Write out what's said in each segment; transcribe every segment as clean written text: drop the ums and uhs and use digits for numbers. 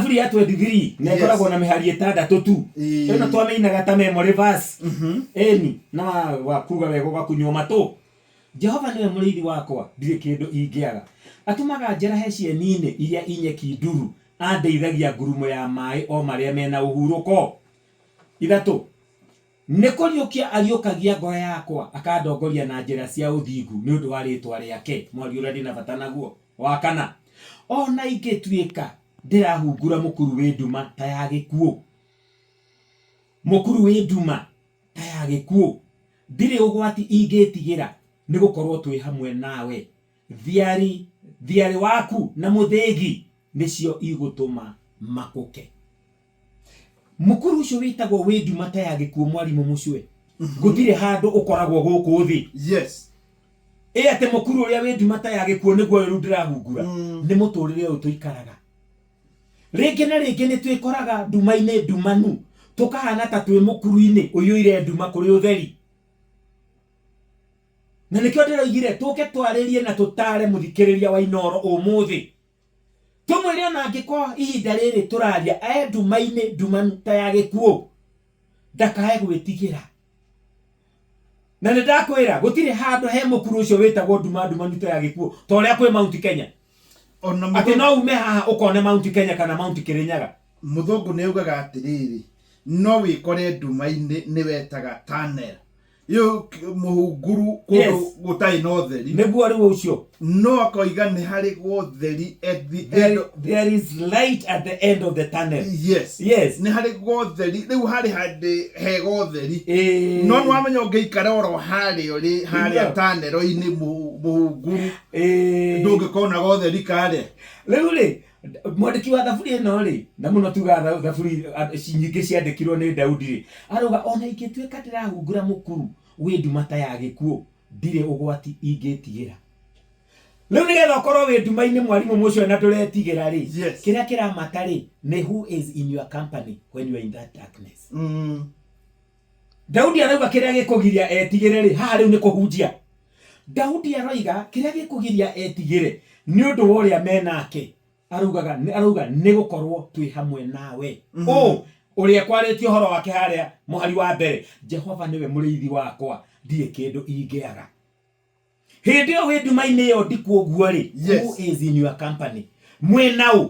thaburi ya 23 na ikoragwo na mihari 6 tu ino twameinaga ta memory verse eni na wakuga wego gakunywa mato. Jehova niwe mũrĩithi wakwa, ndirĩ kĩndũ ingĩaga. Atumaga njarahe cieni-inĩ iria inyeki nduru, andeithagia ngurumo ya maĩ o marĩa mena ũhurũko. 3 nĩ kũriũkia ariũkagia ngoro yakwa, akandongoria na njĩra cia ũthingu nĩ ũndũ wa rĩĩtwa rĩake. Mwaria ũrĩa ndĩna bata naguo. Wa 4 ona ingĩtuĩka ndĩrahungura mũkuru wĩ nduma ta ya gĩkuũ. Mũkuru wĩ nduma ta ya gĩkuũ, ndirĩ ũgwati ingĩtigĩra nĩ gũkorwo twĩ hamwe nawe. Thiarĩ waku na mũthĩgi nĩcio igũtũma makũke. Mũkuru ũcio wĩtagwo wĩ nduma ta ya gĩkuũ, mwarimũ mũcwe. Gũtirĩ handũ ũkoragwo gũkũ thĩ. Yes. Atĩ mũkuru ũrĩa wĩ nduma ta ya gĩkuũ nĩguo rĩu ndĩrahungura. Nĩ mũtũrĩre ũyũ tũikaraga. Rĩngĩ na rĩngĩ nĩ twĩkoraga nduma-inĩ ndumanu, tũkahana ta twĩ mũkuru-inĩ ũiyũire nduma kũrĩ ũtheri. Na nĩkĩo ndĩroigire tũke twarĩrie na tũtare mũthikĩrĩria wa Inooro ũmũthĩ. Tũmwĩre ona angĩkorwo ihinda rĩrĩ tũraria nduma-inĩ ndumanu ta ya gĩkuũ, ndakae gwĩtigĩra. Na nĩ ndakwĩra gũtirĩ handũ he mũkuru ũcio wĩtagwo nduma ndumanu ta ya gĩkuũ ta ũrĩa kwĩ Mount Kenya. Atĩ no ume haha ũkone Mount Kenya kana Mount Kĩrĩnyaga. Mũthũngũ nĩ augaga atĩrĩrĩ, no wĩkore nduma-inĩ nĩ wetaga tunnel. Yo mũhunguru kũndũ gũtarĩ na ũtheri. Nĩguo rĩu ũcio. No akoiga nĩ harĩ gũtheri at the end. There is light at the end of the tunnel. Yes. Yes. Nĩ harĩ gũtheri, rĩu harĩ handĩ hega ũtheri. No nĩwamenya ũngĩikara oro harĩa tunnel-inĩ mũhunguru. Ndũngĩkona gũtheri karĩa. Rĩu mwandĩki wa thaburi ĩno rĩ, na mũno tugaga thaburi nyingĩ ciandĩkirwo nĩ Daudi rĩ, arauga ona ingĩtuĩka ndĩrahungura mũkuru wĩ nduma ta ya gĩkuũ, ndirĩ ũgwati ingĩtigĩra. Rĩu nĩgetha ũkorwo wĩ nduma-inĩ mwarimũ mũcio na ndũretigĩra rĩ, kĩrĩa kĩramata rĩ nĩ who is in your company when you are in that darkness. Daudi arauga kĩrĩa gĩkũgiria etigĩre rĩ, haha rĩu nĩ kũhunjia. Daudi arauga kĩrĩa gĩkũgiria etigĩre nĩ ũndũ wa ũrĩa menake. Arauga nĩ gũkorwo twĩ hamwe nawe. Ũrĩa kwarĩtie ũhoro wake harĩa mũhari wa mbere, Jehova nĩwe mũrĩithi wakwa, ndirĩ kĩndũ ingĩaga. Hĩndĩ ĩyo wĩ nduma-inĩ ĩyo ndikuo rĩ, who is in your company? Mwĩna ũ?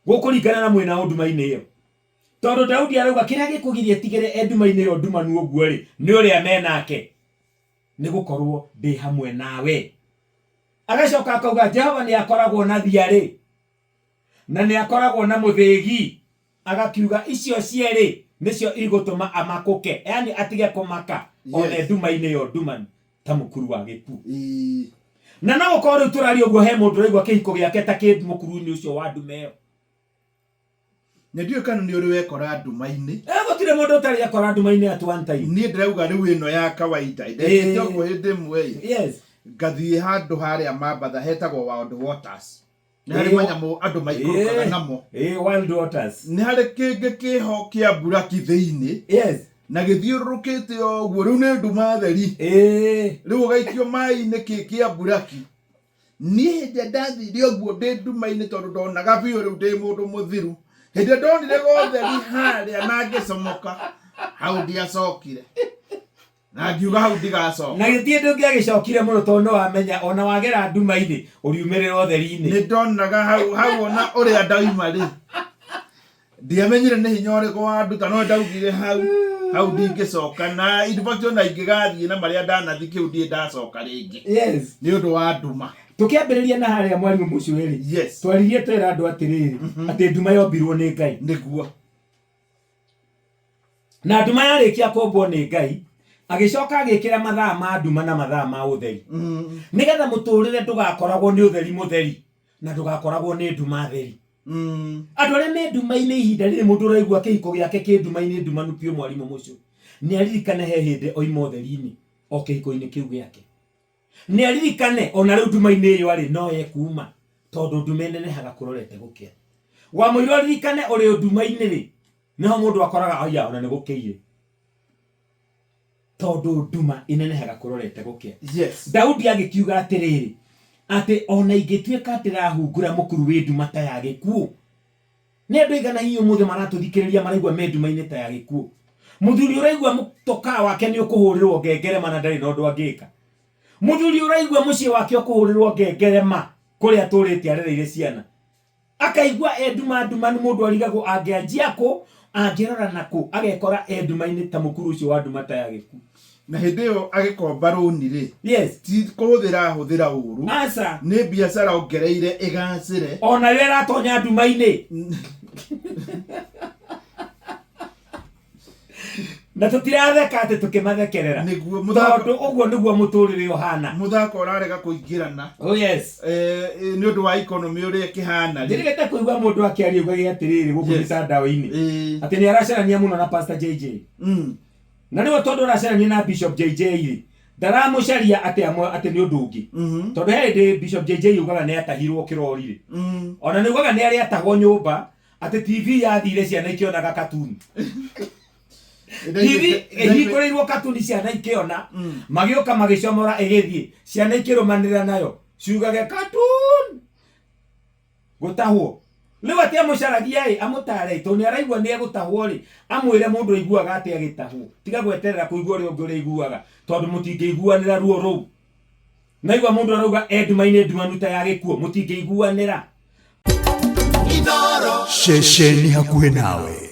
Gũkũringana na mwĩna ũ nduma-inĩ ĩyo. Tondũ Daudi arauga kĩrĩa gĩkũgiria etigĩre nduma-inĩ ĩyo ndumanu ũguo rĩ, nĩ ũrĩa menake. Nĩ gũkorwo ndĩ hamwe nawe. Agacoka akauga Jehova nĩ akoragwo na thiarĩ na nĩ akoragwo na mũthĩgi. Agakiuga icio cierĩ nĩcio igũtũma amakũke, yani atige kũmaka one nduma-inĩ yo ndumanu ta mũkuru wa gĩkuũ. Na no gũkorwo rĩu tũraria ũguo he mũndũ ũraigua kĩhiko gĩake ta kĩ mũkuru-inĩ ũcio wa nduma ĩyo. Na ndiũĩ kana nĩ ũrĩ wekora nduma-inĩ. Gũtirĩ mũndũ ũtarĩ ekora nduma-inĩ at one time. Niĩ ndĩrauga rĩu ĩno ya kawaida. Ndekĩte ũguo hĩndĩ ĩmwe. Yes. Ngathiĩ handũ harĩa Mambatha hetagwo Wild Waters. Nĩ harĩ manyamũ andũ maikũrũkaga namo. Wild Waters. Nĩ harĩ kĩngĩ kĩho kĩa mburaki thĩinĩ. Yes. Na gĩthiũrũrũkĩte ũguo, rĩu nĩ nduma theri. Rĩu ũgaikio maĩ-inĩ kĩa mburaki. Niĩ hĩndĩ ndathire ũguo ndĩ nduma-inĩ tondũ ndonaga biũ rĩu ndĩ mũndũ mũthiru. Hĩndĩ ndonire gũtheri harĩa na ngĩcomoka, hau ndiacokire. Na ngiuga hau ndigacoka. Na gĩtirĩ ndũngĩagĩcokire mũno tondũ no wamenya ona wagera nduma-inĩ ũriumĩrĩra ũtheri-inĩ. Nĩ ndonaga hau ona ũrĩa ndauma rĩ. Ndiamenyire nĩ hinya ũrĩkũ wanduta, no ndaugire hau ndingĩcoka, na infact ona ingĩgathiĩ na marĩa ndanathiĩ kĩu ndiĩ ndacoka rĩngĩ. Yes. Nĩ ũndũ wa nduma. Tũkĩambĩrĩria na harĩa mwarimũ mũcio rĩ. Yes. Twaririe twĩra andũ atĩrĩrĩ atĩ nduma yombirwo nĩ Ngai. Nĩguo. Na nduma yarĩkia kũmbwo nĩ Ngai, agĩcoka agĩkĩra mathaa ma nduma na mathaa ma ũtheri. Nĩgetha mũtũrĩre ndũgakoragwo nĩ ũtheri mũtheri na ndũgakoragwo nĩ nduma theri. Andũ arĩa me nduma-inĩ ihinda rĩrĩ mũndũ ũraigua kĩhiko gĩake kĩ nduma-inĩ ndumanu piũ mwarimũ mũcio, nĩ aririkane he hĩndĩ oima ũtheri-inĩ o kĩhiko-inĩ kĩu gĩake. Nĩ aririkane ona rĩu nduma-inĩ ĩyo arĩ no ekuma tondũ nduma ĩnenehaga kũrorete gũkĩa. Wamũira aririkane ũrĩ nduma-inĩ rĩ, no mũndũ akoraga aya ona nĩ gũkĩire. Tondũ nduma ĩnenehaga kũrorete gũkĩa. Yes. Daudi agĩkiuga atĩrĩrĩ atĩ ona ingĩtuĩka ndĩrahungura mũkuru wĩ nduma ta ya gĩkuũ, Nĩ andũ aigana hiyo mũthĩ maratũthikĩrĩria maraigua me nduma-inĩ ta ya gĩkuũ. Mũthuri ũraigua mũtokaa wake nĩ ũkũhũrĩrwo ngengerema na ndarĩ na ũndũ angĩka. Mũthuri ũraigua mũciĩ wake ũkũhũrĩrwo ngengerema kũrĩa atũrĩte arereire ciana. Akaigua nduma nĩ mũndũ arigagwo angĩanjia kũ, angĩrora nakũ, agekora nduma-inĩ ta mũkuru ũcio wa nduma ta ya gĩkuũ. Na hĩndĩ ĩyo agĩkomba rũni rĩ, yes, ti kũhũthĩra ũũru, aca nĩ biacara ongereire ĩgacĩre, ona rĩrĩa aratonya nduma-inĩ. Na tũtiratheka atĩ tũkĩmathekerera, tondũ ũguo nĩguo mũtũrĩre ũhana. Mũthako ũrarega kũingĩrana. Oh yes. Nĩ ũndũ wa economy ũrĩa kĩhana. Ndirigete kũigua mũndũ akĩaria ugaga atĩrĩrĩ gũkũ mĩtandao-inĩ atĩ nĩ aracarania mũno na Pastor JJ. Na rĩu tondũ aracarania na Bishop JJ rĩ, ndaramũcaria atĩ nĩ ũndũ ũngĩ. Tondũ hĩndĩ Bishop JJ ugaga nĩ atahirwo kĩrori rĩ, ona nĩ ugaga nĩ arĩ atahwo nyũmba, atĩ TV yathire ciana ikĩonaga katuni. TV ĩhingũrĩirwo katuni ciana ikĩona, magĩũka magĩcomora ĩgĩthiĩ, ciana ikĩrũmanĩrĩra nayo ciugage katuni gũtahwo. Rĩu atĩ amũcaragia amũtare tondũ nĩ araigua nĩ egũtahwo rĩ, amwĩre mũndũ aiguaga atĩ agĩtahwo, tiga gweterera kũigua ũrĩa ũngĩ ũrĩiguaga, tondũ mũtingĩiguanĩra ruo rũu. Naigua mũndũ arauga nduma-inĩ ndumanu ta ya gĩkuũ, mũtingĩiguanĩra. Ceceni hakuhĩ nawe.